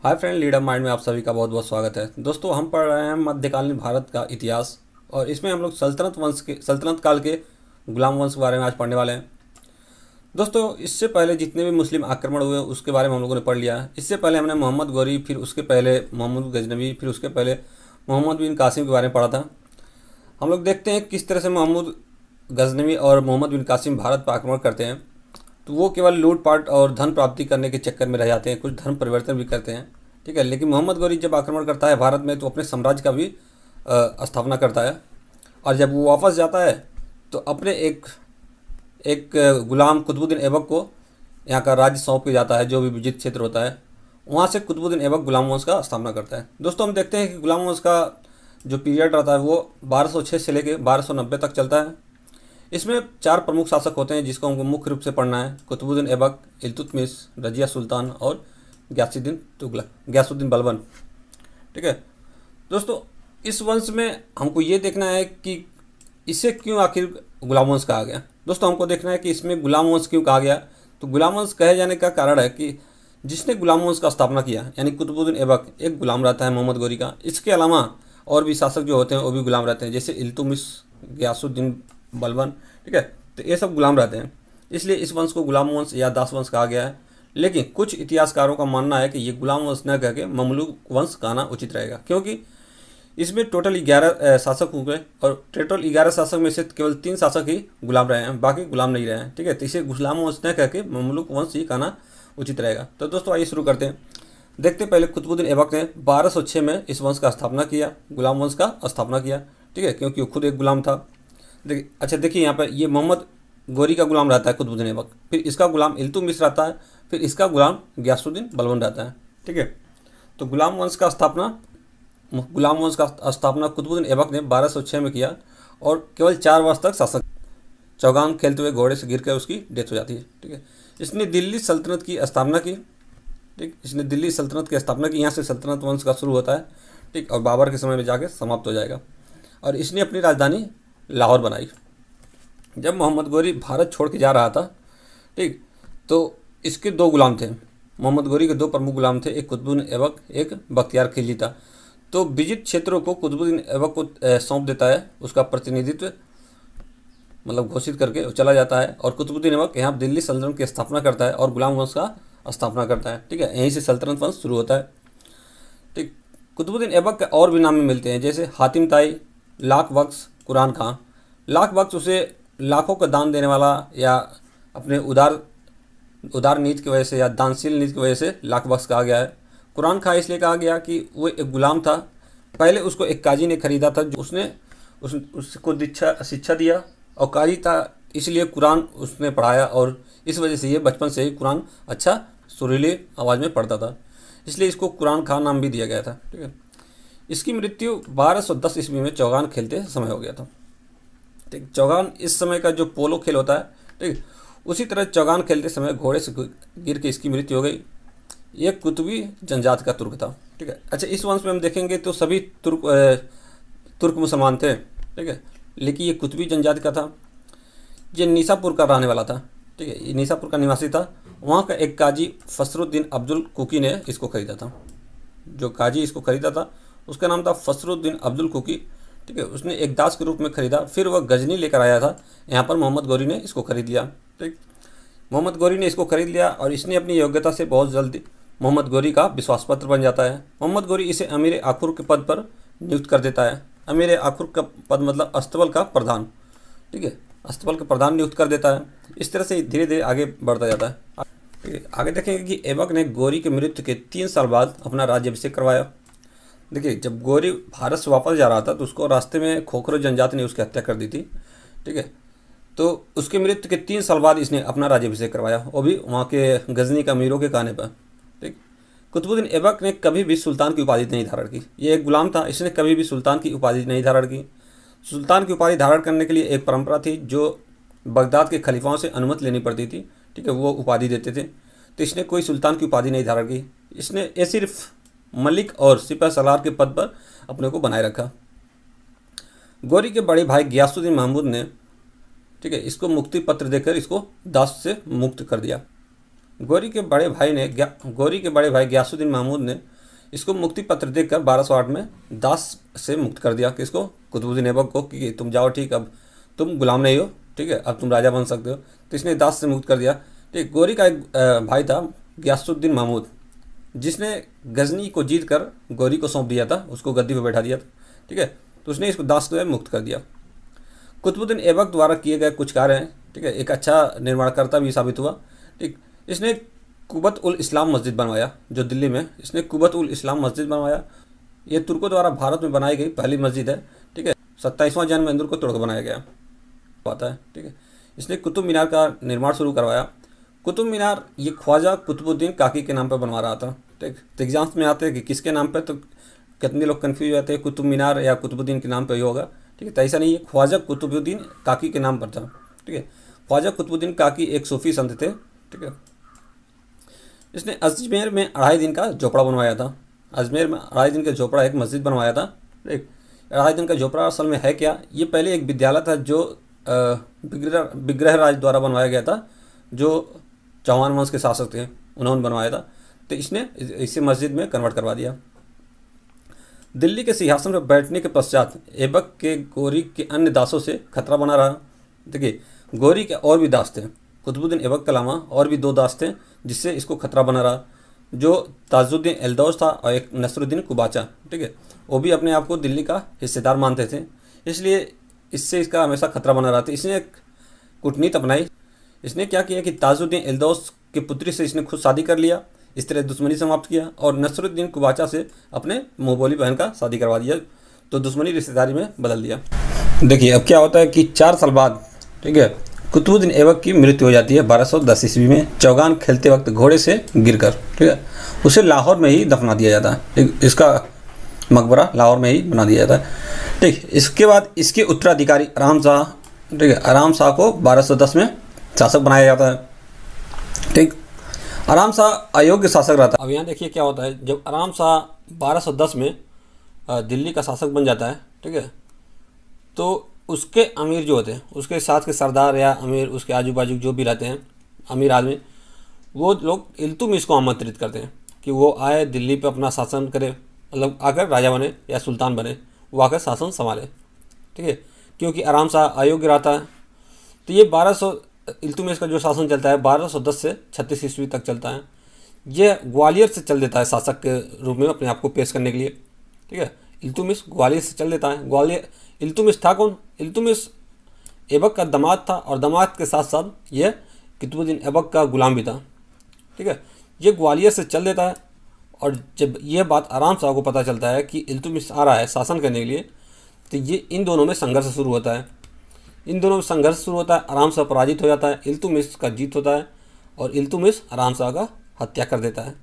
Hi friend, leader mind में आप सभी का बहुत बहुत स्वागत है। दोस्तों, हम पढ़ रहे हैं मध्यकालीन भारत का इतिहास और इसमें हम लोग सल्तनत काल के गुलाम वंश के बारे में आज पढ़ने वाले हैं। दोस्तों, इससे पहले जितने भी मुस्लिम आक्रमण हुए उसके बारे में हम लोगों ने पढ़ लिया है। इससे पहले हमने मोहम्मद गौरी, फिर उसके पहले मोहम्मद गजनवी, फिर उसके पहले मोहम्मद बिन कासिम के बारे में पढ़ा था। हम लोग देखते हैं किस तरह से मोहम्मद गजनवी और मोहम्मद बिन कासिम भारत पर आक्रमण करते हैं। तो वो केवल लूटपाट और धन प्राप्ति करने के चक्कर में रह जाते हैं, कुछ धर्म परिवर्तन भी करते हैं, ठीक है। लेकिन मोहम्मद गौरी जब आक्रमण करता है भारत में तो अपने साम्राज्य का भी स्थापना करता है। और जब वो वापस जाता है तो अपने एक एक गुलाम कुतुबुद्दीन ऐबक को यहाँ का राज्य सौंप के जाता है, जो भी विजित क्षेत्र होता है। वहाँ से कुतुबुद्दीन ऐबक गुलाम वंश का स्थापना करता है। दोस्तों, हम देखते हैं कि गुलाम वंश का जो पीरियड रहता है वो 1206 से लेकर 1290 तक चलता है। इसमें 4 प्रमुख शासक होते हैं जिसको हमको मुख्य रूप से पढ़ना है: कुतुबुद्दीन ऐबक, इल्तुतमिश, रजिया सुल्तान और गयासुद्दीन बलबन, ठीक है। दोस्तों, इस वंश में हमको ये देखना है कि इसे क्यों आखिर गुलाम वंश कहा गया। दोस्तों, हमको देखना है कि इसमें गुलाम वंश क्यों कहा गया। तो गुलाम वंश कहे जाने का कारण है कि जिसने गुलाम वंश का स्थापना किया, यानी कुतुबुद्दीन ऐबक, एक गुलाम रहता है मोहम्मद गौरी का। इसके अलावा और भी शासक जो होते हैं वो भी गुलाम रहते हैं, जैसे इल्तुतमिश, गयासुद्दीन बलबन, ठीक है। तो ये सब गुलाम रहते हैं, इसलिए इस वंश को गुलाम वंश या दास वंश कहा गया है। लेकिन कुछ इतिहासकारों का मानना है कि ये गुलाम वंश न कह के ममलूक वंश कहना उचित रहेगा, क्योंकि इसमें टोटल 11 शासक हुए और टोटल 11 शासक में से केवल 3 शासक ही गुलाम रहे हैं, बाकी गुलाम नहीं रहे हैं, ठीक है। तो इसे गुलाम वंश न कह के ममलूक वंश ही कहना उचित रहेगा। तो दोस्तों, आइए शुरू करते हैं। देखते पहले कुतुबुद्दीन ऐबक ने 1206 में इस वंश का स्थापना किया, गुलाम वंश का स्थापना किया, ठीक है, क्योंकि वो खुद एक गुलाम था। देखिए यहाँ पर ये मोहम्मद गौरी का गुलाम रहता है कुतुबुद्दीन ऐबक, फिर इसका गुलाम इल्तुतमिश रहता है, फिर इसका गुलाम गयासुद्दीन बलबन रहता है, ठीक है। तो गुलाम वंश का स्थापना कुतुबुद्दीन ऐबक ने 1206 में किया और केवल 4 वर्ष तक शासन। चौगान खेलते हुए घोड़े से गिरकर उसकी डेथ हो जाती है, ठीक है। इसने दिल्ली सल्तनत की स्थापना की, ठीक। इसने दिल्ली सल्तनत की स्थापना की, यहाँ से सल्तनत वंश का शुरू होता है, ठीक, और बाबर के समय में जाके समाप्त हो जाएगा। और इसने अपनी राजधानी लाहौर बनाई। जब मोहम्मद गौरी भारत छोड़ के जा रहा था, ठीक, तो इसके 2 गुलाम थे। मोहम्मद गौरी के 2 प्रमुख गुलाम थे, एक कुतुबुद्दीन ऐबक, एक बख्तियार खिलजी था। तो विजित क्षेत्रों को कुतुबुद्दीन ऐबक को सौंप देता है, उसका प्रतिनिधित्व मतलब घोषित करके चला जाता है। और कुतुबुद्दीन ऐबक यहाँ दिल्ली सल्तनत की स्थापना करता है और गुलाम वंश का स्थापना करता है, ठीक है। यहीं से सल्तनत वंश शुरू होता है, ठीक। कुतुबुद्दीन ऐबक के और भी नाम में मिलते हैं, जैसे हातिम ताई, लाख बख्श, कुरान खां। लाख बख्श उसे लाखों का दान देने वाला या अपने उदार नीति की वजह से या दानशील नीति की वजह से लाख बख्श कहा गया है। कुरान खां इसलिए कहा गया कि वो एक गुलाम था। पहले उसको एक काजी ने खरीदा था, जो उसको शिक्षा दिया, और काजी था इसलिए कुरान उसने पढ़ाया, और इस वजह से ये बचपन से ही कुरान अच्छा सुरीली आवाज़ में पढ़ता था, इसलिए इसको कुरान खां नाम भी दिया गया था, ठीक है। इसकी मृत्यु 1210 ईस्वी में चौगान खेलते समय हो गया था, ठीक। चौगान इस समय का जो पोलो खेल होता है, ठीक, उसी तरह चौगान खेलते समय घोड़े से गिर के इसकी मृत्यु हो गई। ये कुतुबी जनजाति का तुर्क था, ठीक है। अच्छा, इस वंश में हम देखेंगे तो सभी तुर्क मुसलमान थे, ठीक है, लेकिन ये कुतुबी जनजाति का था। ये निसापुर का रहने वाला था, ठीक है, ये निसापुर का निवासी था। वहाँ का एक काजी फसरुद्दीन अब्दुल कुकी ने इसको खरीदा था। जो काजी इसको खरीदा था उसका नाम था फसरुद्दीन अब्दुल कुकी, ठीक है। उसने एक दास के रूप में खरीदा, फिर वह गजनी लेकर आया था। यहाँ पर मोहम्मद गौरी ने इसको खरीद लिया, ठीक। मोहम्मद गौरी ने इसको खरीद लिया और इसने अपनी योग्यता से बहुत जल्दी मोहम्मद गौरी का विश्वास पत्र बन जाता है। मोहम्मद गौरी इसे अमीर आखुर के पद पर नियुक्त कर देता है। अमीर आखुर का पद मतलब अस्तबल का प्रधान, ठीक है, अस्तबल का प्रधान नियुक्त कर देता है। इस तरह से धीरे धीरे आगे बढ़ता जाता है, ठीक है। आगे देखेंगे कि ऐबक ने गौरी के मृत्यु के 3 साल बाद अपना राज्याभिषेक करवाया। देखिए, जब गौरी भारत से वापस जा रहा था तो उसको रास्ते में खोखरो जनजाति ने उसकी हत्या कर दी थी, ठीक है। तो उसके मृत्यु के 3 साल बाद इसने अपना राज्याभिषेक करवाया, वो भी वहाँ के गजनी का अमीरों के कहने पर, ठीक। कुतुबुद्दीन ऐबक ने कभी भी सुल्तान की उपाधि नहीं धारण की। ये एक गुलाम था, इसने कभी भी सुल्तान की उपाधि नहीं धारण की। सुल्तान की उपाधि धारण करने के लिए एक परंपरा थी, जो बगदाद के खलीफाओं से अनुमति लेनी पड़ती थी, ठीक है, वो उपाधि देते थे। तो इसने कोई सुल्तान की उपाधि नहीं धारण की। इसने ये सिर्फ मलिक और सिपह सलार के पद पर अपने को बनाए रखा। गौरी के बड़े भाई गयासुद्दीन महमूद ने, ठीक है, इसको मुक्ति पत्र देकर इसको दास से मुक्त कर दिया। गौरी के बड़े भाई गयासुद्दीन महमूद ने इसको मुक्ति पत्र देकर 1208 में दास से मुक्त कर दिया। किसको? कुतुबुद्दीन ऐबक को, कि तुम जाओ, ठीक, अब तुम गुलाम नहीं हो, ठीक है, अब तुम राजा बन सकते हो। तो इसने दास से मुक्त कर दिया। ठीक, गोरी का एक भाई था गियासुद्दीन महमूद, जिसने गजनी को जीत कर गौरी को सौंप दिया था, उसको गद्दी पर बैठा दिया था। ठीक है, तो उसने इसको दास को मुक्त कर दिया। कुतुबुद्दीन ऐबक द्वारा किए गए कुछ कार्य हैं, ठीक है, एक अच्छा निर्माणकर्ता भी साबित हुआ। ठीक, इसने कुबत उल इस्लाम मस्जिद बनवाया जो दिल्ली में, इसने कुबत उल इस्लाम मस्जिद बनवाया। ये तुर्कों द्वारा भारत में बनाई गई पहली मस्जिद है। ठीक है, 27वां जैन मंदिर को तोड़कर बनाया गया आता है। ठीक है, इसने कुतुब मीनार का निर्माण शुरू करवाया। कुतुब मीनार ये ख्वाजा कुतुबुद्दीन काकी के नाम पर बनवा रहा था। ठीक, तो एग्जाम्स में आते हैं कि किसके नाम पर, तो कितने लोग कन्फ्यूज हो जाते हैं, कुतुब मीनार या कुतुबुद्दीन के नाम पर ही होगा। ठीक है, तो ऐसा नहीं है, ख्वाजा कुतुबुद्दीन काकी के नाम पर था। ठीक है, ख्वाजा कुतुबुद्दीन काकी एक सूफी संत थे। ठीक है, इसने अजमेर में 2.5 दिन का झोपड़ा बनवाया था। अजमेर में 2.5 दिन का झोपड़ा एक मस्जिद बनवाया था। ठीक, 2.5 दिन का झोपड़ा असल में है क्या? ये पहले एक विद्यालय था जो विग्रह राज द्वारा बनवाया गया था, जो चौहान वंश के शासक थे, उन्होंने बनवाया था। तो इसने इसे मस्जिद में कन्वर्ट करवा दिया। दिल्ली के सिंहासन पर बैठने के पश्चात ऐबक के गोरी के अन्य दासों से खतरा बना रहा। देखिए, गोरी के और भी दास थे, कुतुबुद्दीन ऐबक के अलावा और भी 2 दास थे जिससे इसको खतरा बना रहा, जो ताजुद्दीन एल्दौस था और एक नसरुद्दीन कुबाचा। ठीक है, वो भी अपने आप को दिल्ली का हिस्सेदार मानते थे, इसलिए इससे इसका हमेशा खतरा बना रहा था। इसने एक कूटनीति अपनाई। इसने क्या किया कि ताजुद्दीन एल्दौस की पुत्री से इसने खुद शादी कर लिया, इस तरह दुश्मनी समाप्त किया, और नसरुद्दीन कुबाचा से अपने मुँह बोली बहन का शादी करवा दिया, तो दुश्मनी रिश्तेदारी में बदल दिया। देखिए, अब क्या होता है कि 4 साल बाद, ठीक है, कुतुबुद्दीन ऐबक की मृत्यु हो जाती है 1210 ईस्वी में, चौगान खेलते वक्त घोड़े से गिरकर। ठीक है, उसे लाहौर में ही दफना दिया जाता है। ठीक, इसका मकबरा लाहौर में ही बना दिया जाता है। ठीक, इसके बाद इसके उत्तराधिकारी आराम शाह, ठीक है, आराम शाह को 1210 में शासक बनाया जाता है। ठीक, आराम शाह अयोग्य शासक रहता है। अब यहाँ देखिए क्या होता है, जब आराम शाह 1210 में दिल्ली का शासक बन जाता है, ठीक है, तो उसके अमीर जो होते हैं, उसके साथ के सरदार या अमीर, उसके आजू बाजू जो भी रहते हैं अमीर आदमी, वो लोग इल्तुतमिश को आमंत्रित करते हैं कि वो आए दिल्ली पे अपना शासन करे, मतलब आकर राजा बने या सुल्तान बने, वो आकर शासन संभाले। ठीक है, क्योंकि आराम शाह अयोग्य रहता है। तो ये 1200 इल्तुतमिश का जो शासन चलता है 1210 से 36 ईस्वी तक चलता है। ये ग्वालियर से चल देता है शासक के रूप में अपने आप को पेश करने के लिए। ठीक है, इल्तुतमिश ग्वालियर से चल देता है। ग्वालियर, इल्तुतमिश था कौन? इल्तुतमिश ऐबक का दामाद था, और दामाद के साथ साथ ये कुतुबुद्दीन ऐबक का गुलाम भी था। ठीक है, ये ग्वालियर से चल देता है, और जब ये बात आराम शाह को पता चलता है कि इल्तुतमिश आ रहा है शासन करने के लिए, तो ये इन दोनों में संघर्ष शुरू होता है। इन दोनों में संघर्ष शुरू होता है, आराम शाह पराजित हो जाता है, इल्तुतमिश का जीत होता है, और इल्तुतमिश आराम शाह का हत्या कर देता है।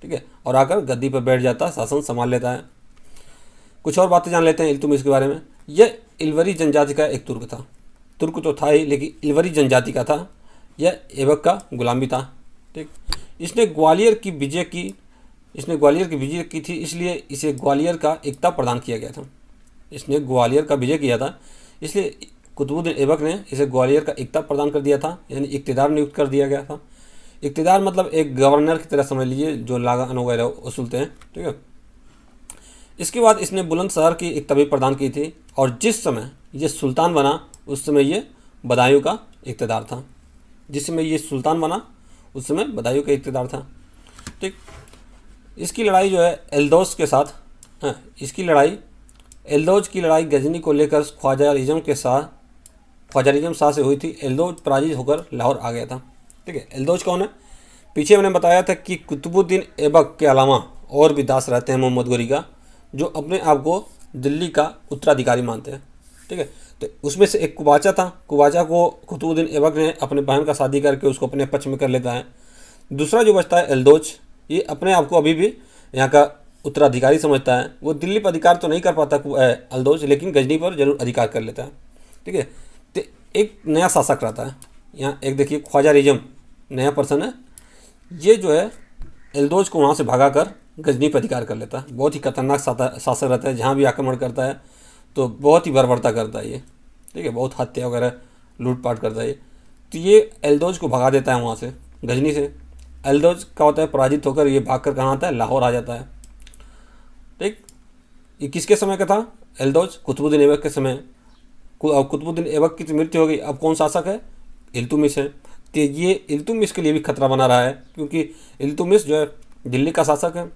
ठीक है, और आकर गद्दी पर बैठ जाता है, शासन संभाल लेता है। कुछ और बातें जान लेते हैं इल्तुतमिश के बारे में। यह इलवरी जनजाति का एक तुर्क था। तुर्क तो था ही, लेकिन इलवरी जनजाति का था। यह ऐबक का गुलाम भी था। ठीक, इसने ग्वालियर की विजय की थी, इसलिए इसे ग्वालियर का एकता प्रदान किया गया था। इसने ग्वालियर का विजय किया था, इसलिए कुतुबुद्दीन ऐबक ने इसे ग्वालियर का एकता प्रदान कर दिया था, यानी इक़्तिदार नियुक्त कर दिया गया था। इक़्तिदार मतलब एक गवर्नर की तरह समझ लीजिए, जो लागत वगैरह वसूलते हैं। ठीक है, इसके बाद इसने बुलंदशहर की एक तबीब प्रदान की थी, और जिस समय ये सुल्तान बना उस समय ये बदायूं का इक़्तिदार था। जिस समय ये सुल्तान बना उस समय बदायूं का इक़्तिदार था। ठीक, इसकी लड़ाई जो है एल्दौस के साथ, एल्दौज की लड़ाई गजनी को लेकर ख्वाजारिज़म शाह से हुई थी। एल्दौज पराजित होकर लाहौर आ गया था। ठीक है, एल्दौज कौन है? पीछे मैंने बताया था कि कुतुबुद्दीन ऐबक के अलावा और भी दास रहते हैं मोहम्मद गोरी का, जो अपने आप को दिल्ली का उत्तराधिकारी मानते हैं। ठीक है, तो उसमें से एक कुबाचा था। कुबाचा को कुतुबुद्दीन ऐबक ने अपने बहन का शादी करके उसको अपने पक्ष में कर लेता है। दूसरा जो बचता है एल्दौज, ये अपने आप को अभी भी यहाँ का उत्तराधिकारी समझता है। वो दिल्ली पर अधिकार तो नहीं कर पाता एल्दौज, लेकिन गजनी पर जरूर अधिकार कर लेता है। ठीक है, तो एक नया शासक रहता है यहाँ। एक देखिए ख्वाजारिज़म नया पर्सन है, ये जो है एल्दौज को वहाँ से भगा कर गजनी पर अधिकार कर लेता है। बहुत ही खतरनाक शासक रहता है, जहाँ भी आक्रमण करता है तो बहुत ही बर्बरता करता है ये। ठीक है, बहुत हत्या वगैरह लूटपाट करता है ये। तो ये एल्दौज को भगा देता है वहाँ से, गजनी से। एल्दौज का होता है पराजित होकर ये भाग कर कहाँ आता है? लाहौर आ जाता है। ठीक। ये किसके समय का था? एल्दौज कुतुबुद्दीन ऐबक के समय। कुतुबुद्दीन ऐबक की तो मृत्यु हो गई, अब कौन शासक है? इल्तुतमिश है। तो ये इल्तुतमिश के लिए भी खतरा बना रहा है, क्योंकि इल्तुतमिश जो है दिल्ली का शासक है।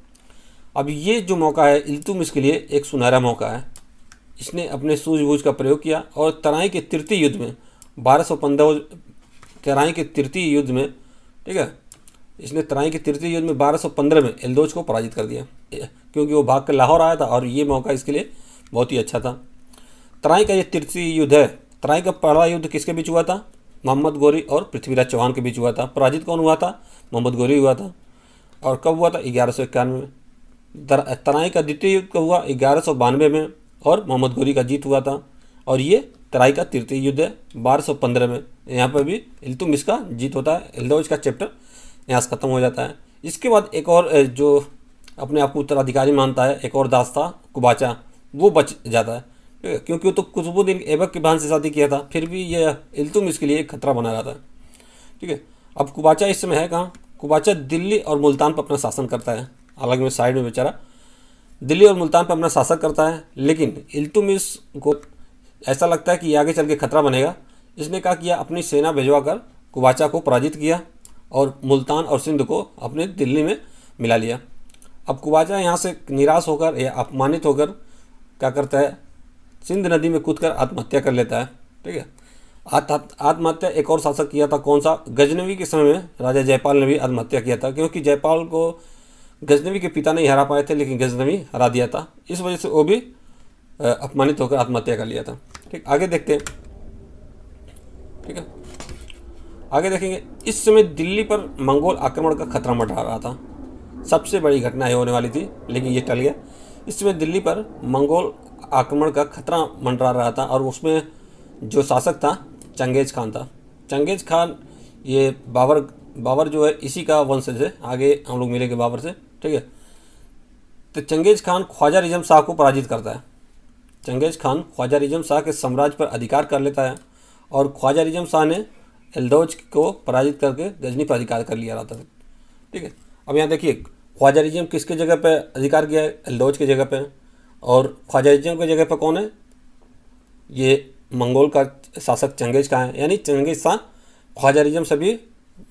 अब ये जो मौका है इल्तुतमिश के लिए एक सुनहरा मौका है। इसने अपने सूझबूझ का प्रयोग किया और तराई के तृतीय युद्ध में 1215 तराई के तृतीय युद्ध में, ठीक है, इसने तराई के तृतीय युद्ध में 1215 में एल्दौज को पराजित कर दिया, क्योंकि वो भाग कर लाहौर आया था और ये मौका इसके लिए बहुत ही अच्छा था। तराई का ये तृतीय युद्ध है। तराई का पहला युद्ध किसके बीच हुआ था? मोहम्मद गौरी और पृथ्वीराज चौहान के बीच हुआ था। पराजित कौन हुआ था? मोहम्मद गौरी हुआ था। और कब हुआ था? 1191 में। तराई का द्वितीय युद्ध कब हुआ? 1192 में, और मोहम्मद गौरी का जीत हुआ था। और ये तराई का तृतीय युद्ध है 1215 में। यहाँ पर भी इल्तुतमिश का जीत होता है। एल्दौज का चैप्टर यहाँ से ख़त्म हो जाता है। इसके बाद एक और जो अपने आप को उत्तराधिकारी मानता है, एक और दास्ता कुबाचा, वो बच जाता है, ठीक है, क्योंकि वो तो कुतुबुद्दीन ऐबक की बहन से शादी किया था। फिर भी ये इल्तुतमिश के लिए एक खतरा बना रहता है, ठीक है। अब कुबाचा इस समय है कहाँ? कुबाचा दिल्ली और मुल्तान पर अपना शासन करता है। अलग में साइड में बेचारा दिल्ली और मुल्तान पर अपना शासन करता है। लेकिन इल्तुतमिश को ऐसा लगता है कि ये आगे चल के खतरा बनेगा। इसने क्या किया? अपनी सेना भिजवा कर कुबाचा को पराजित किया और मुल्तान और सिंध को अपने दिल्ली में मिला लिया। अब कुबाचा यहाँ से निराश होकर या अपमानित होकर क्या करता है? सिंध नदी में कूदकर आत्महत्या कर लेता है, ठीक है। आत्महत्या एक और शासक किया था, कौन सा? गजनवी के समय में राजा जयपाल ने भी आत्महत्या किया था, क्योंकि जयपाल को गजनवी के पिता नहीं हरा पाए थे, लेकिन गजनवी हरा दिया था। इस वजह से वो भी अपमानित होकर आत्महत्या कर लिया था, ठीक। आगे देखते हैं, ठीक है, आगे देखेंगे। इस समय दिल्ली पर मंगोल आक्रमण का खतरा मंडरा रहा था। सबसे बड़ी घटना ये होने वाली थी, लेकिन ये टल गया। इस समय दिल्ली पर मंगोल आक्रमण का खतरा मंडरा रहा था, और उसमें जो शासक था चंगेज खान था। चंगेज खान ये बाबर जो है इसी का वंशज है। आगे हम लोग मिलेंगे बाबर से, ठीक है। तो Genghis Khan Khwaja regime Shah को पराजित करता है। Genghis Khan Khwaja regime Shah के साम्राज्य पर अधिकार कर लेता है, और ख्वाजा रिजम शाह ने एल्दौज को पराजित करके गजनी पर अधिकार कर लिया रहता था, ठीक है। अब यहाँ देखिए, ख्वाजा रिजम किसके जगह पे अधिकार किया है? एल्दौज की जगह पे। और ख्वाजा रिजम की जगह पे कौन है? ये मंगोल का शासक चंगेज खान है। यानी चंगेज खान ख्वाजा रिजम से भी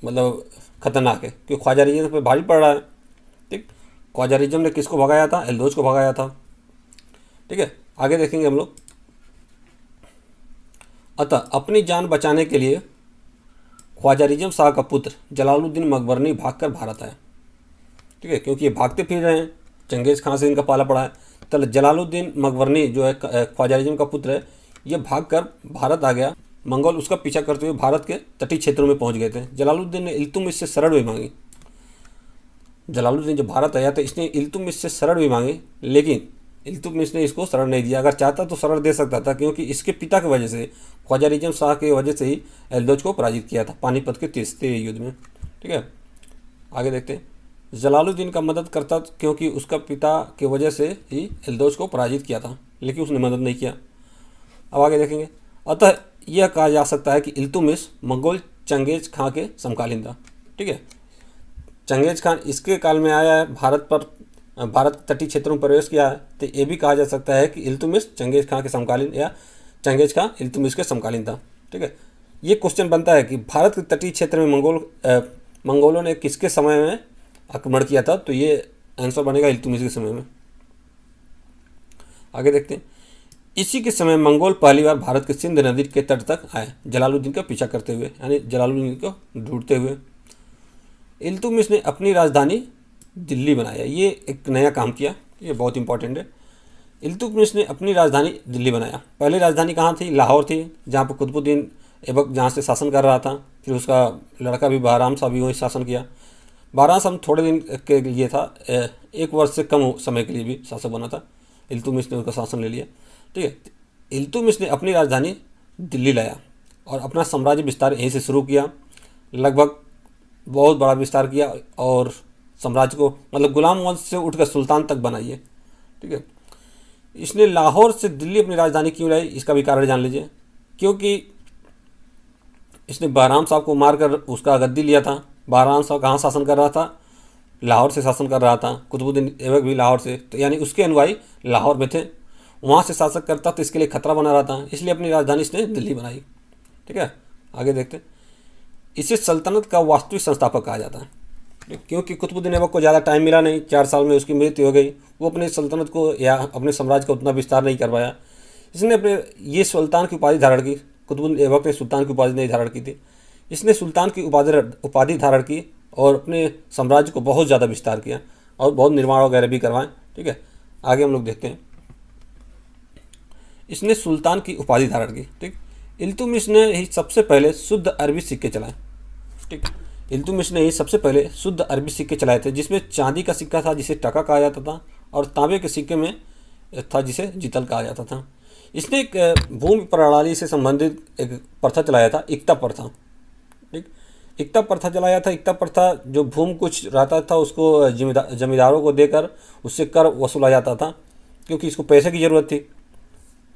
मतलब खतरनाक है, क्योंकि ख्वाजा रिजम पे भारी पड़ रहा है, ठीक। ख्वाजा रिजम ने किसको भगाया था? एल्दौज को भगाया था, ठीक है। आगे देखेंगे हम लोग। अतः अपनी जान बचाने के लिए ख्वाजा रिजम शाह का पुत्र जलालुद्दीन मकबरनी भागकर भारत आया, ठीक है, क्योंकि ये भागते फिर रहे हैं, चंगेज खान से इनका पाला पड़ा है। तो जलालुद्दीन मकबरनी जो है ख्वाजा रिजम का पुत्र है, ये भागकर भारत आ गया। मंगोल उसका पीछा करते हुए भारत के तटीय क्षेत्रों में पहुंच गए थे। जलालुद्दीन ने इल्तुतमिश से शरण भी मांगी। जलालुद्दीन जब भारत आया तो इसने इल्तुतमिश से शरण भी मांगी, लेकिन इल्तुतमिश ने इसको शरण नहीं दिया। अगर चाहता तो शरण दे सकता था, क्योंकि इसके पिता की वजह से, ख्वाजा रिजम शाह की वजह से ही एल्दौज को पराजित किया था पानीपत के तीसरे युद्ध में, ठीक है। आगे देखते हैं। जलालुद्दीन का मदद करता, क्योंकि उसका पिता की वजह से ही एल्दौज को पराजित किया था, लेकिन उसने मदद नहीं किया। अब आगे देखेंगे। अतः यह कहा जा सकता है कि इल्तुतमिश मंगोल चंगेज खां के समकालीन था, ठीक है। चंगेज खान इसके काल में आया है, भारत तटीय क्षेत्रों में प्रवेश किया है, तो ये भी कहा जा सकता है कि इल्तुतमिश चंगेज खां के समकालीन या चंगेज खां इल्तुतमिश के समकालीन था, ठीक है। ये क्वेश्चन बनता है कि भारत के तटीय क्षेत्र में मंगोलों ने किसके समय में आक्रमण किया था? तो ये आंसर बनेगा इल्तुतमिश के समय में। आगे देखते हैं। इसी के समय मंगोल पहली बार भारत के सिंध नदी के तट तक आए, जलालुद्दीन का पीछा करते हुए, यानी जलालुद्दीन को ढूंढते हुए। इल्तुतमिश ने अपनी राजधानी दिल्ली बनाया। ये एक नया काम किया, ये बहुत इंपॉर्टेंट है। इल्तुतमिश ने अपनी राजधानी दिल्ली बनाया। पहली राजधानी कहाँ थी? लाहौर थी, जहाँ पर कुतुबुद्दीन ऐबक जहाँ से शासन कर रहा था। फिर उसका लड़का भी बहराम शाह भी वहीं शासन किया। बहराम शाह थोड़े दिन के लिए था, 1 वर्ष से कम समय के लिए भी शासक बना था। इल्तुतमिश ने उसका शासन ले लिया, ठीक है। इल्तुतमिश ने अपनी राजधानी दिल्ली लाया और अपना साम्राज्य विस्तार यहीं से शुरू किया। लगभग बहुत बड़ा विस्तार किया और साम्राज्य को मतलब गुलाम वंश से उठकर सुल्तान तक बनाइए, ठीक है। इसने लाहौर से दिल्ली अपनी राजधानी क्यों लाई, इसका भी कारण जान लीजिए। क्योंकि इसने बहराम साहब को मारकर उसका गद्दी लिया था। बहराम साहब कहाँ शासन कर रहा था? लाहौर से शासन कर रहा था, कुतुबुद्दीन ऐबक भी लाहौर से, तो यानी उसके अनुयायी लाहौर में थे, वहाँ से शासक करता तो इसके लिए खतरा बना रहा था, इसलिए अपनी राजधानी इसने दिल्ली बनाई। ठीक है, आगे देखते हैं। इसे सल्तनत का वास्तविक संस्थापक कहा जाता है, क्योंकि कुतुबुद्दीन ऐबक को ज़्यादा टाइम मिला नहीं, 4 साल में उसकी मृत्यु हो गई, वो अपने सल्तनत को या अपने साम्राज्य का उतना विस्तार नहीं करवाया। इसने अपने ये सुल्तान की उपाधि धारण की, कुतुबुद्दीन ऐबक ने सुल्तान की उपाधि नहीं धारण की थी, इसने सुल्तान की उपाधि धारण की और अपने साम्राज्य को बहुत ज़्यादा विस्तार किया और बहुत निर्माण वगैरह भी करवाएं। ठीक है, आगे हम लोग देखते हैं। इसने सुल्तान की उपाधि धारण की। ठीक, इल्तुतमिश ने ही सबसे पहले शुद्ध अरबी सिक्के चलाए। ठीक, इल्तुतमिश ने ही सबसे पहले शुद्ध अरबी सिक्के चलाए थे, जिसमें चांदी का सिक्का था जिसे टका कहा जाता था, और तांबे के सिक्के में था जिसे जितल कहा जाता था। इसने एक भूमि प्रणाली से संबंधित एक प्रथा चलाया था, इक्ता प्रथा। ठीक, इक्ता प्रथा चलाया था। इक्ता प्रथा जो भूमि कुछ रहता था उसको जमींदारों को देकर उससे कर वसूला जाता था, क्योंकि इसको पैसे की ज़रूरत थी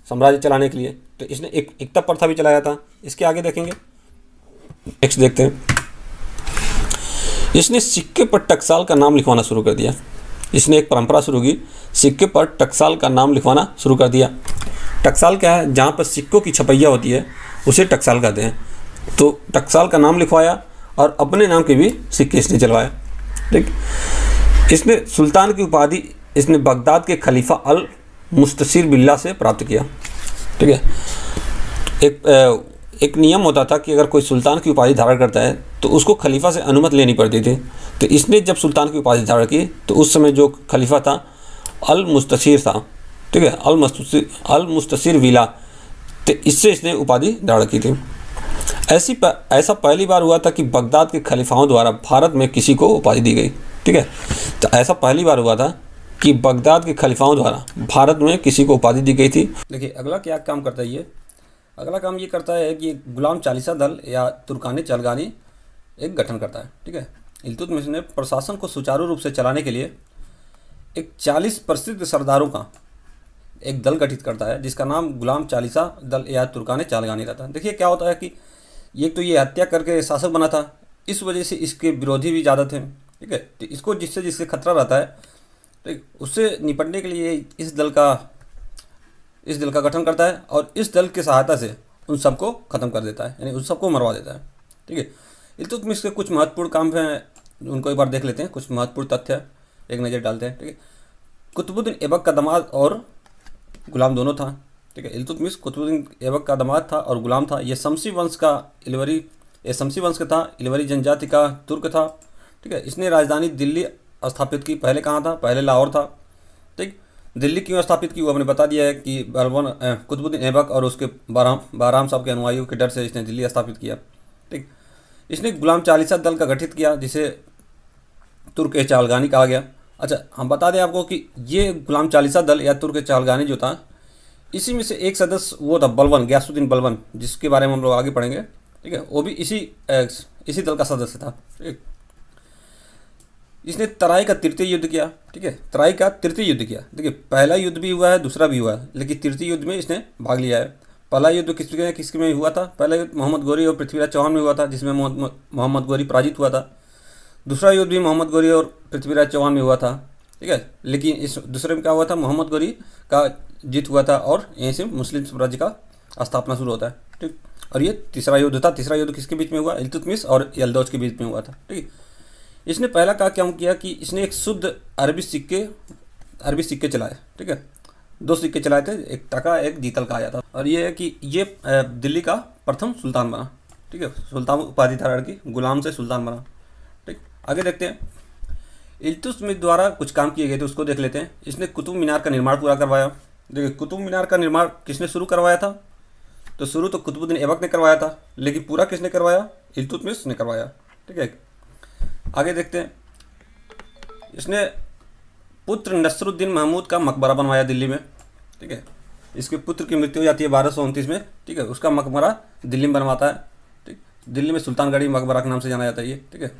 साम्राज्य चलाने के लिए, तो इसने एक इक्ता प्रथा भी चलाया था। इसके आगे देखेंगे, नेक्स्ट देखते हैं। इसने सिक्के पर टकसाल का नाम लिखवाना शुरू कर दिया। इसने एक परंपरा शुरू की, सिक्के पर टकसाल का नाम लिखवाना शुरू कर दिया। टकसाल क्या है? जहाँ पर सिक्कों की छपैया होती है उसे टकसाल कहते हैं। तो टकसाल का नाम लिखवाया और अपने नाम के भी सिक्के इसने चलवाए। ठीक, इसने सुल्तान की उपाधि इसने बगदाद के खलीफा अल मुस्तसिर बिल्ला से प्राप्त किया। ठीक है, एक नियम होता था कि अगर कोई सुल्तान की उपाधि धारण करता है तो उसको खलीफा से अनुमति लेनी पड़ती थी। तो इसने जब सुल्तान की उपाधि धारण की तो उस समय जो खलीफा था अल मुस्तसिर था। ठीक है, अल मुस्तसिर विला, तो इससे इसने उपाधि धारण की थी। ऐसा पहली बार हुआ था कि बगदाद के खलीफाओं द्वारा भारत में किसी को उपाधि दी गई। ठीक है, तो ऐसा पहली बार हुआ था कि बगदाद के खलीफाओं द्वारा भारत में किसी को उपाधि दी गई थी। देखिए अगला क्या काम करता है ये, अगला काम ये करता है कि गुलाम चालीसा दल या तुर्कानी चालगानी एक गठन करता है। ठीक है, इल्तुतमिश ने प्रशासन को सुचारू रूप से चलाने के लिए एक 40 प्रसिद्ध सरदारों का एक दल गठित करता है, जिसका नाम गुलाम चालीसा दल या तुर्कानी चालगानी रहता है। देखिए क्या होता है कि एक तो ये हत्या करके शासक बना था, इस वजह से इसके विरोधी भी ज़्यादा थे। ठीक है, तो इसको जिससे खतरा रहता है तो उससे निपटने के लिए इस दल का गठन करता है और इस दल की सहायता से उन सबको ख़त्म कर देता है, यानी उन सबको मरवा देता है। ठीक है, इल्तुतमिश के कुछ महत्वपूर्ण काम हैं, उनको एक बार देख लेते हैं। कुछ महत्वपूर्ण तथ्य एक नज़र डालते हैं। ठीक है, कुतुबुद्दीन ऐबक का दामाद और गुलाम दोनों था। ठीक है, इल्तुतमिश कुतुबुद्दीन ऐबक का दामाद था और गुलाम था। ये शमसी वंश का था, इलवरी जनजाति का तुर्क था। ठीक है, इसने राजधानी दिल्ली स्थापित की। पहले कहाँ था? पहले लाहौर था। ठीक, दिल्ली क्यों स्थापित की वो हमने बता दिया है कि कुतुबुद्दीन ऐबक और उसके बहराम साहब के अनुयायियों के डर से इसने दिल्ली स्थापित किया। ठीक, इसने गुलाम चालीसा दल का गठित किया जिसे तुर्क चालगानी कहा गया। अच्छा, हम बता दें आपको कि ये गुलाम चालीसा दल या तुर्क चालगानी जो था, इसी में से एक सदस्य वो था बलबन, गयासुद्दीन बलबन, जिसके बारे में हम लोग आगे पढ़ेंगे। ठीक है, वो भी इसी दल का सदस्य था। ठीक, इसने तराई का तृतीय युद्ध किया। ठीक है, तराई का तृतीय युद्ध किया। देखिए पहला युद्ध भी हुआ है, दूसरा भी हुआ है, लेकिन तृतीय युद्ध में इसने भाग लिया है। पहला युद्ध किसके में हुआ था? पहला युद्ध मोहम्मद गोरी और पृथ्वीराज चौहान में हुआ था, जिसमें मोहम्मद गोरी पराजित हुआ था। दूसरा युद्ध भी मोहम्मद गोरी और पृथ्वीराज चौहान में हुआ था। ठीक है, लेकिन इस दूसरे में क्या हुआ था? मोहम्मद गोरी का जीत हुआ था और यहीं से मुस्लिम साम्राज्य का स्थापना शुरू होता है। ठीक, और ये तीसरा युद्ध था। तीसरा युद्ध किसके बीच में हुआ? इल्तुतमिश और यल्दौज के बीच में हुआ था। ठीक, इसने पहला क्या किया कि इसने एक शुद्ध अरबी सिक्के चलाए। ठीक है, 2 सिक्के चलाए थे, एक टका एक जीतल कहा जाता। और ये है कि ये दिल्ली का प्रथम सुल्तान बना। ठीक है, सुल्तान उपाधि धारण की, गुलाम से सुल्तान बना। ठीक, आगे देखते हैं। इल्तुतमिश द्वारा कुछ काम किए गए थे, उसको देख लेते हैं। इसने कुतुब मीनार का निर्माण पूरा करवाया। देखिए कुतुब मीनार का निर्माण किसने शुरू करवाया था? तो शुरू तो कुतुबुद्दीन ऐबक ने करवाया था, लेकिन पूरा किसने करवाया? इल्तुतमिश ने करवाया। ठीक है, आगे देखते हैं। इसने पुत्र नसरुद्दीन महमूद का मकबरा बनवाया दिल्ली में। ठीक है, इसके पुत्र की मृत्यु हो जाती है 1229 में। ठीक है, उसका मकबरा दिल्ली में बनवाता है। ठीक, दिल्ली में सुल्तानगढ़ी मकबरा के नाम से जाना जाता है ये। ठीक है,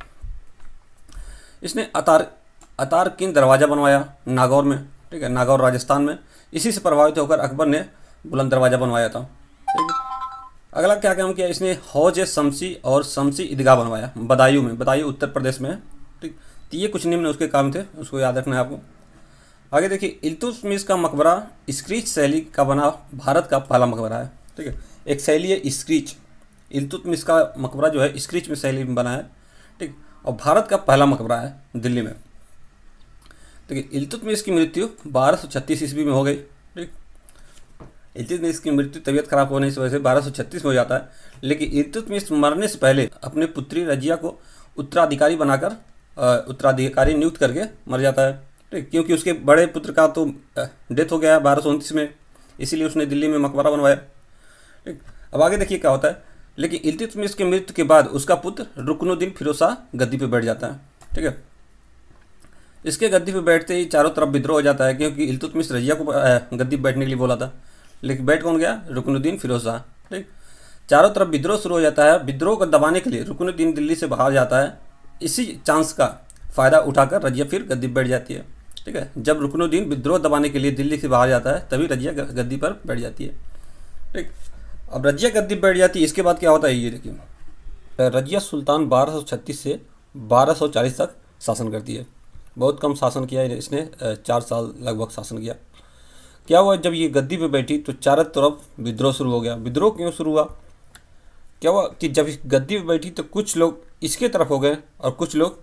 इसने अतार किन दरवाज़ा बनवाया नागौर में। ठीक है, नागौर राजस्थान में। इसी से प्रभावित होकर अकबर ने बुलंद दरवाज़ा बनवाया था। ठीक है, अगला क्या काम किया? इसने हौज शमसी और शमसी ईदगाह बनवाया बदायूं में। बदायूं उत्तर प्रदेश में है। ठीक, तो ये कुछ निम्न उसके काम थे, उसको याद रखना है आपको। आगे देखिए, इल्तुतमिश का मकबरा स्क्रीच शैली का बना भारत का पहला मकबरा है। ठीक है, एक शैली है स्क्रीच, इल्तुतमिश का मकबरा जो है स्क्रीच में शैली में बना है। ठीक, और भारत का पहला मकबरा है दिल्ली में। देखिए, इल्तुतमिश की मृत्यु 1236 ईस्वी में हो गई। ठीक, इल्तुतमिश की मृत्यु तबीयत खराब होने की वजह से 1236 में हो जाता है, लेकिन इल्तुतमिश मरने से पहले अपने पुत्री रजिया को उत्तराधिकारी बनाकर उत्तराधिकारी नियुक्त करके मर जाता है। ठीक, क्योंकि उसके बड़े पुत्र का तो डेथ हो गया 1229 में, इसीलिए उसने दिल्ली में मकबरा बनवाया। ठीक, अब आगे देखिए क्या होता है। लेकिन इल्तुतमिश की मृत्यु के बाद उसका पुत्र रुकनुद्दीन फिरोज शाह गद्दी पे बैठ जाता है। ठीक है, इसके गद्दी पे बैठते ही चारों तरफ विद्रोह हो जाता है, क्योंकि इल्तुतमिश रजिया को गद्दी पे बैठने के लिए बोला था, लेकिन बैठ कौन गया? रुकनुद्दीन फिरोज शाह। ठीक, चारों तरफ विद्रोह शुरू हो जाता है। विद्रोह को दबाने के लिए रुकनुद्दीन दिल्ली से बाहर जाता है। इसी चांस का फ़ायदा उठाकर रजिया फिर गद्दी पर बैठ जाती है। ठीक है, जब रुकनुद्दीन विद्रोह दबाने के लिए दिल्ली से बाहर जाता है, तभी रजिया गद्दी पर बैठ जाती है। ठीक, अब रजिया गद्दी पर बैठ जाती है, इसके बाद क्या होता है ये देखिए। रजिया सुल्तान 1236 से 1240 तक शासन करती है। बहुत कम शासन किया है इसने, 4 साल लगभग शासन किया। क्या हुआ, जब ये गद्दी पे बैठी तो चारों तरफ विद्रोह शुरू हो गया। विद्रोह क्यों शुरू हुआ? क्या हुआ कि जब इस गद्दी पे बैठी तो कुछ लोग इसके तरफ हो गए और कुछ लोग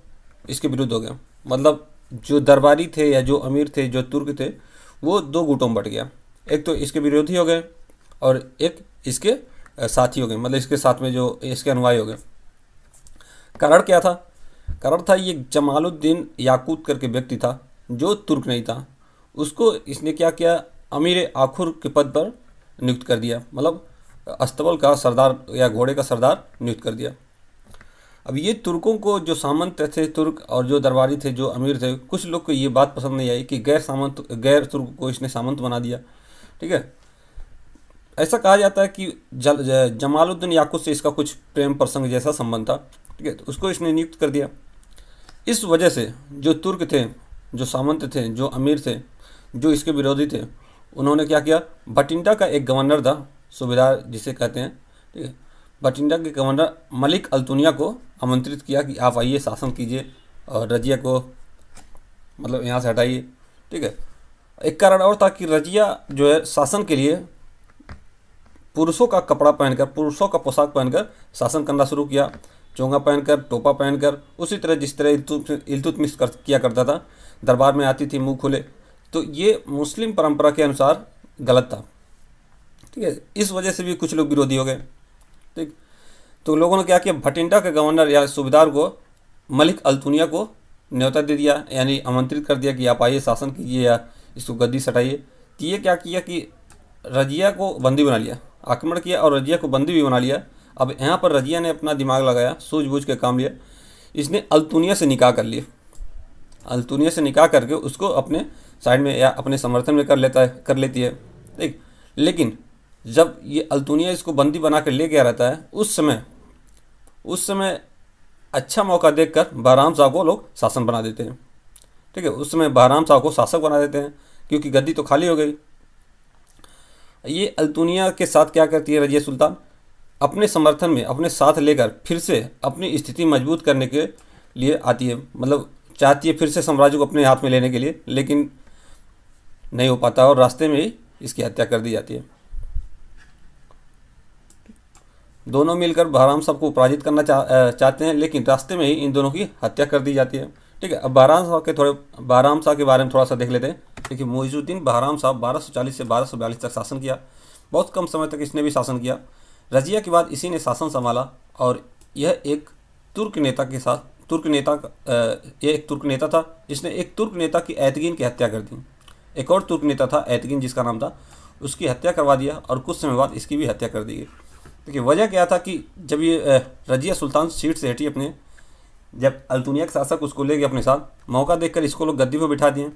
इसके विरुद्ध हो गए। मतलब जो दरबारी थे या जो अमीर थे, जो तुर्क थे, वो 2 गुटों में बट गया। एक तो इसके विरोधी हो गए और एक इसके साथी हो गए, मतलब इसके साथ में जो इसके अनुयायी हो गए। कारण क्या था? कारण था ये जमालुद्दीन याकूत करके व्यक्ति था, जो तुर्क नहीं था। उसको इसने क्या किया, अमीर आखुर के पद पर नियुक्त कर दिया, मतलब अस्तबल का सरदार या घोड़े का सरदार नियुक्त कर दिया। अब ये तुर्कों को, जो सामंत थे तुर्क और जो दरबारी थे, जो अमीर थे, कुछ लोग को ये बात पसंद नहीं आई कि गैर तुर्क को इसने सामंत बना दिया। ठीक है, ऐसा कहा जाता है कि जमालुद्दीन याकूत से इसका कुछ प्रेम प्रसंग जैसा संबंध था। ठीक है, तो उसको इसने नियुक्त कर दिया। इस वजह से जो तुर्क थे, जो सामंत थे, जो अमीर थे, जो इसके विरोधी थे, उन्होंने क्या किया, भटिंडा का एक गवर्नर था, सूबेदार जिसे कहते हैं। ठीक है, भटिंडा के गवर्नर मलिक अल्तुनिया को आमंत्रित किया कि आप आइए, शासन कीजिए और रजिया को मतलब यहाँ से हटाइए। ठीक है, एक कारण और था कि रजिया जो है शासन के लिए पुरुषों का कपड़ा पहनकर, पुरुषों का पोशाक पहनकर शासन करना शुरू किया। चोंगा पहनकर, टोपा पहनकर, उसी तरह जिस तरह इल्तुतमिश किया करता था। दरबार में आती थी मुंह खुले, तो ये मुस्लिम परंपरा के अनुसार गलत था। ठीक है, इस वजह से भी कुछ लोग विरोधी हो गए। ठीक, तो लोगों ने क्या किया, भटिंडा के गवर्नर या सूबेदार को मलिक अल्तुनिया को न्योता दे दिया, यानी आमंत्रित कर दिया कि आप आइए, शासन कीजिए या इसको गद्दी से हटाइए। तो ये क्या किया कि रजिया को बंदी बना लिया, आक्रमण किया और रजिया को बंदी भी बना लिया। अब यहाँ पर रजिया ने अपना दिमाग लगाया, सूझबूझ के काम लिया। इसने अल्तुनिया से निकाह कर लिया। अल्तुनिया से निकाह करके उसको अपने साइड में या अपने समर्थन में कर लेती है। ठीक, लेकिन जब ये अल्तुनिया इसको बंदी बना कर ले गया रहता है, उस समय अच्छा मौका देखकर बहराम शाह को लोग शासन बना देते हैं। ठीक है, उस समय बहराम शाह को शासक बना देते हैं, क्योंकि गद्दी तो खाली हो गई। ये अल्तुनिया के साथ क्या करती है रजिया सुल्तान, अपने समर्थन में अपने साथ लेकर फिर से अपनी स्थिति मजबूत करने के लिए आती है। मतलब चाहती है फिर से साम्राज्य को अपने हाथ में लेने के लिए, लेकिन नहीं हो पाता और रास्ते में ही इसकी हत्या कर दी जाती है। दोनों मिलकर बहराम शाह को पराजित करना चाहते हैं, लेकिन रास्ते में ही इन दोनों की हत्या कर दी जाती है। ठीक है, अब बहराम शाह के बारे में थोड़ा सा देख लेते हैं। देखिए, मुइजुद्दीन बहराम शाह 1240 से 1242 तक शासन किया। बहुत कम समय तक इसने भी शासन किया। रजिया के बाद इसी ने शासन संभाला और यह एक तुर्क नेता था। इसने एक तुर्क नेता की ऐतगीन की हत्या कर दी। एक और तुर्क नेता था ऐतगीन, जिसका नाम था, उसकी हत्या करवा दिया और कुछ समय बाद इसकी भी हत्या कर दी गई। देखिए, वजह क्या था कि जब ये रजिया सुल्तान सीट से हटी अपने, जब अल्तुनिया के शासक उसको ले गए अपने साथ, मौका देखकर इसको लोग गद्दी पर बिठा दिए।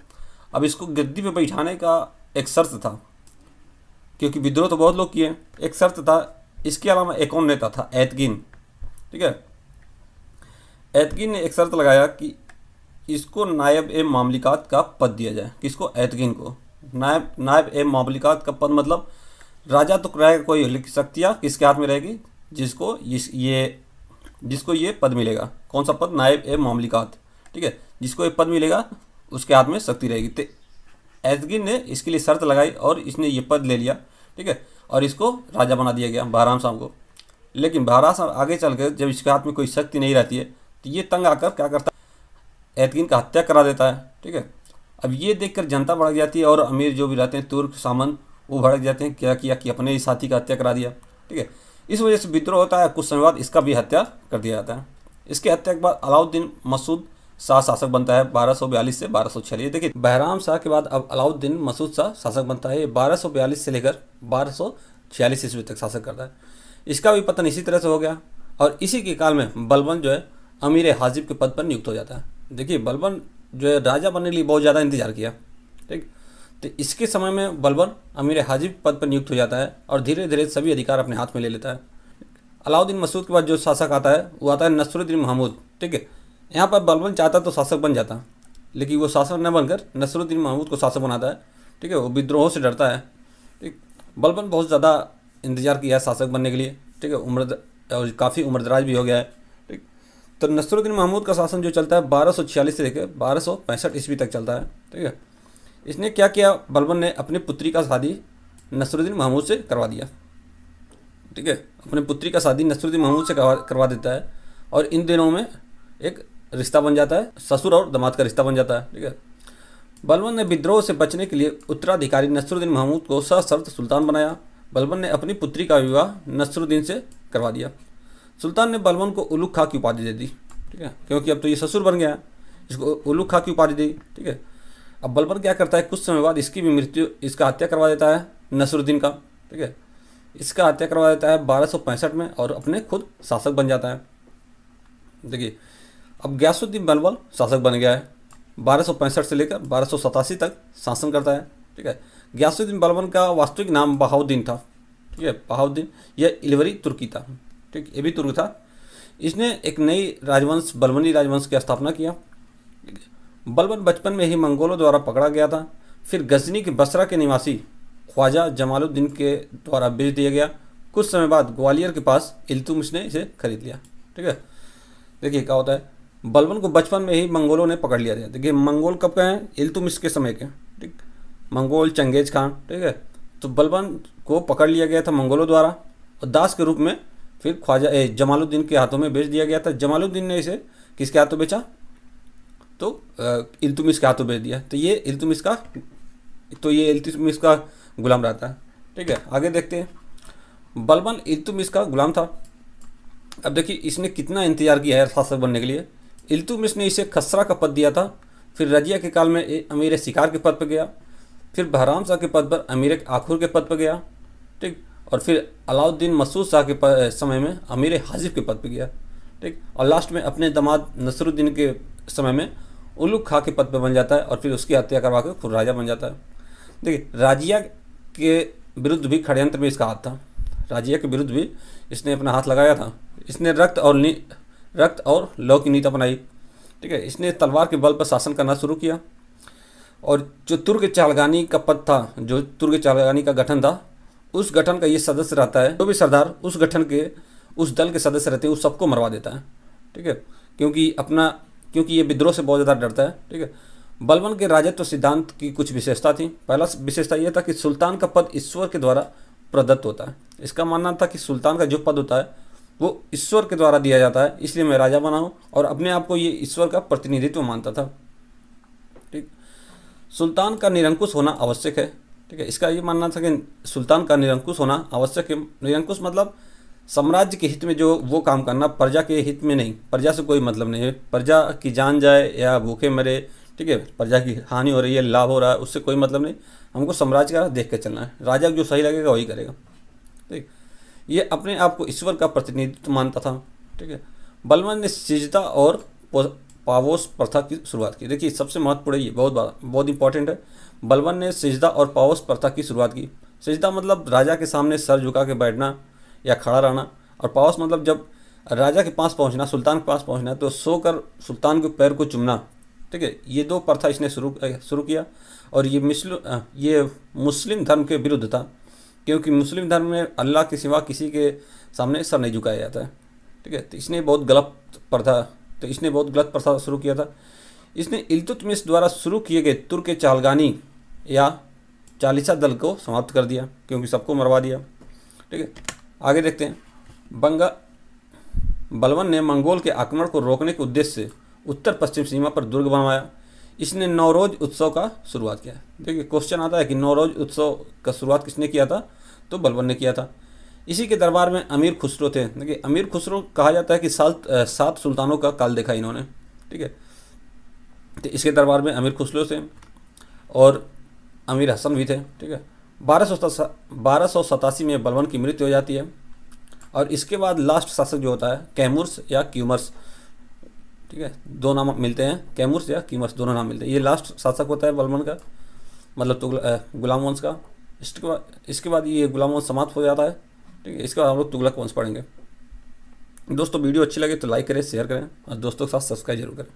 अब इसको गद्दी पर बैठाने का एक शर्त था, क्योंकि विद्रोह तो बहुत लोग किए। एक शर्त था, इसके अलावा एक और नेता था ऐतगीन। ठीक है, ऐतगीन ने एक शर्त लगाया कि इसको नायब ए मामलिकात का पद दिया जाए। किसको? ऐतगीन को नायब ए मामलिकात का पद, मतलब राजा तो रहेगा कोई, लेकिन शक्तियाँ किसके हाथ में रहेगी? जिसको ये पद मिलेगा। कौन सा पद? नायब ए मामलिकात। ठीक है, जिसको ये पद मिलेगा उसके हाथ में शक्ति रहेगी। तो एतगिन ने इसके लिए शर्त लगाई और इसने ये पद ले लिया, ठीक है, और इसको राजा बना दिया गया बहराम शाह को। लेकिन बहराम शाह आगे चल कर जब इसके हाथ में कोई शक्ति नहीं रहती है तो ये तंग आकर क्या करता है, एतगिन का हत्या करा देता है, ठीक है। अब ये देखकर जनता भड़क जाती है और अमीर जो भी रहते हैं तुर्क सामंत वो भड़क जाते हैं, क्या किया कि अपने ही साथी का हत्या करा दिया, ठीक है। इस वजह से विद्रोह होता है। कुछ समय बाद इसका भी हत्या कर दिया जाता है। इसके हत्या के बाद अलाउद्दीन मसूद शाह शासक बनता है 1242 से 1246। देखिए बहराम शाह के बाद अब अलाउद्दीन मसूद शाह शासक बनता है। ये 1242 से लेकर 1246 ईस्वी तक शासक करता है। इसका भी पतन इसी तरह से हो गया और इसी के काल में बलबन जो है अमीर हाजिब के पद पर नियुक्त हो जाता है। देखिए बलबन जो है राजा बनने के लिए बहुत ज़्यादा इंतजार किया, ठीक। तो इसके समय में बलबन अमीर हाजिब पद पर नियुक्त हो जाता है और धीरे धीरे सभी अधिकार अपने हाथ में ले लेता है। अलाउद्दीन मसूद के बाद जो शासक आता है वो आता है नसरुद्दीन महमूद, ठीक है। यहाँ पर बलबन चाहता तो शासक बन जाता, लेकिन वो शासक न बनकर नसरुद्दीन महमूद को शासक बनाता है, ठीक है। वो विद्रोह से डरता है, ठीक। बलबन बहुत ज़्यादा इंतजार किया है शासक बनने के लिए, ठीक है। और काफ़ी उम्रदराज भी हो गया है, ठीक। तो नसरुद्दीन महमूद का शासन जो चलता है 1246 से लेकर 1265 ईस्वी तक चलता है, ठीक है। इसने क्या किया, बलबन ने अपनी पुत्री का शादी नसरुद्दीन महमूद से करवा दिया, ठीक है। अपनी पुत्री का शादी नसरुद्दीन महमूद से करवा देता है और इन दिनों में एक रिश्ता बन जाता है, ससुर और दामाद का रिश्ता बन जाता है, ठीक है। बलबन ने विद्रोह से बचने के लिए उत्तराधिकारी नसरुद्दीन महमूद को सशर्त सुल्तान बनाया। बलबन ने अपनी पुत्री का विवाह नसरुद्दीन से करवा दिया। सुल्तान ने बलबन को उलुग खां की उपाधि दे दी, ठीक है, क्योंकि अब तो ये ससुर बन गया, इसको उलुग खां की उपाधि दी, ठीक है। अब बलबन क्या करता है, कुछ समय बाद इसकी भी मृत्यु, इसका हत्या करवा देता है नसरुद्दीन का, ठीक है। इसका हत्या करवा देता है 1265 में और अपने खुद शासक बन जाता है। देखिए अब गयासुद्दीन बलबन शासक बन गया है, 1265 से लेकर 1287 तक शासन करता है, ठीक है। गयासुद्दीन बलबन का वास्तविक नाम बहाउद्दीन था, ठीक है। बहाउद्दीन यह इलवरी तुर्की था, ठीक, ये भी तुर्क था। इसने एक नई राजवंश बलबनी राजवंश की स्थापना किया। बलबन बचपन में ही मंगोलों द्वारा पकड़ा गया था, फिर गजनी के बसरा के निवासी ख्वाजा जमालुद्दीन के द्वारा बेच दिया गया। कुछ समय बाद ग्वालियर के पास इल्तुतमिश ने इसे खरीद लिया, ठीक है। देखिए क्या होता है, बलबन को बचपन में ही मंगोलों ने पकड़ लिया था। देखिए मंगोल कब के हैं, इल्तुतमिश के समय के, ठीक, मंगोल चंगेज खान, ठीक है। तो बलबन को पकड़ लिया गया था मंगोलों द्वारा और दास के रूप में फिर ख्वाजा जमालुद्दीन के हाथों में बेच दिया गया था। जमालुद्दीन ने इसे किसके हाथों बेचा, तो इल्तुतमिश के हाथों बेच दिया। तो ये इल्तुतमिश का गुलाम रहता है, ठीक है। आगे देखते हैं, बलबन इल्तुतमिश का गुलाम था। अब देखिए इसने कितना इंतजार किया है शासक बनने के लिए। इल्तुतमिश ने इसे खसरा का पद दिया था, फिर रजिया के काल में अमीर शिकार के पद पर गया, फिर बहराम शाह के पद पर अमीर आखुर के पद पर गया, ठीक, और फिर अलाउद्दीन मसूद शाह के समय में अमीर हाजिब के पद पर गया, ठीक, और लास्ट में अपने दामाद नसरुद्दीन के समय में उलुग खां के पद पर बन जाता है और फिर उसकी हत्या करवा कर खुद राजा बन जाता है। देखिए राजिया के विरुद्ध भी षड्यंत्र में इसका हाथ था, राजिया के विरुद्ध भी इसने अपना हाथ लगाया था। इसने रक्त और लौ की नीति अपनाई, ठीक है। इसने तलवार के बल पर शासन करना शुरू किया और जो तुर्क चालगानी का पद था, जो तुर्क चालगानी का गठन था, उस गठन का ये सदस्य रहता है, जो भी सरदार उस गठन के उस दल के सदस्य रहते हैं उस सबको मरवा देता है, ठीक है, क्योंकि ये विद्रोह से बहुत ज़्यादा डरता है, ठीक है। बलबन के राजत्व सिद्धांत की कुछ विशेषता थी। पहला विशेषता यह था कि सुल्तान का पद ईश्वर के द्वारा प्रदत्त होता है। इसका मानना था कि सुल्तान का जो पद होता है वो ईश्वर के द्वारा दिया जाता है, इसलिए मैं राजा बना हूँ और अपने आप को ये ईश्वर का प्रतिनिधित्व मानता था, ठीक। सुल्तान का निरंकुश होना आवश्यक है, ठीक है। इसका ये मानना था कि सुल्तान का निरंकुश होना आवश्यक है। निरंकुश मतलब साम्राज्य के हित में जो वो काम करना, प्रजा के हित में नहीं, प्रजा से कोई मतलब नहीं है, प्रजा की जान जाए या भूखे मरे, ठीक है, प्रजा की हानि हो रही है, लाभ हो रहा है, उससे कोई मतलब नहीं, हमको साम्राज्य का देख के चलना है, राजा को जो सही लगेगा वही करेगा, ठीक। ये अपने आप को ईश्वर का प्रतिनिधित्व मानता था, ठीक है। बलबन ने सिजदा और पावोस प्रथा की शुरुआत की। देखिए सबसे महत्वपूर्ण ये बहुत इंपॉर्टेंट है। बलबन ने सिजदा और पावोस प्रथा की शुरुआत की। सिजदा मतलब राजा के सामने सर झुका के बैठना या खड़ा रहना, और पावोस मतलब जब राजा के पास पहुंचना, सुल्तान के पास पहुंचना तो सोकर सुल्तान के पैर को चूमना, ठीक है। ये दो प्रथा इसने शुरू किया और ये मुस्लिम धर्म के विरुद्ध था, क्योंकि मुस्लिम धर्म में अल्लाह के सिवा किसी के सामने सर नहीं झुकाया जाता है, ठीक है। तो इसने बहुत गलत प्रथा शुरू किया था। इसने इल्तुतमिश द्वारा शुरू किए गए तुर्क के चालगानी या चालीसा दल को समाप्त कर दिया, क्योंकि सबको मरवा दिया। ठीक है, आगे देखते हैं। बलबन ने मंगोल के आक्रमण को रोकने के उद्देश्य से उत्तर पश्चिम सीमा पर दुर्ग बनवाया। इसने नौरोज उत्सव का शुरुआत किया। देखिए क्वेश्चन आता है कि नौरोज उत्सव का शुरुआत किसने किया था, तो बलबन ने किया था। इसी के दरबार में अमीर खुसरो थे। देखिए अमीर खुसरो कहा जाता है कि 7 सुल्तानों का काल देखा इन्होंने। ठीक है, तो इसके दरबार में अमीर खुसरो थे और अमीर हसन भी थे। ठीक है, 1287 में बलबन की मृत्यु हो जाती है और इसके बाद लास्ट शासक जो होता है कैमूर्स या क्यूमर्स। ठीक है, दो नाम मिलते हैं, कैमूर्स या क्यूमर्स दोनों नाम मिलते हैं। ये लास्ट शासक होता है बलबन का, मतलब गुलाम वंश का। इसके बाद ये गुलाम वंश समाप्त हो जाता है। ठीक है, इसके बाद हम लोग तुगलक वंश पढ़ेंगे। दोस्तों वीडियो अच्छी लगे तो लाइक करें, शेयर करें और दोस्तों के साथ सब्सक्राइब जरूर करें।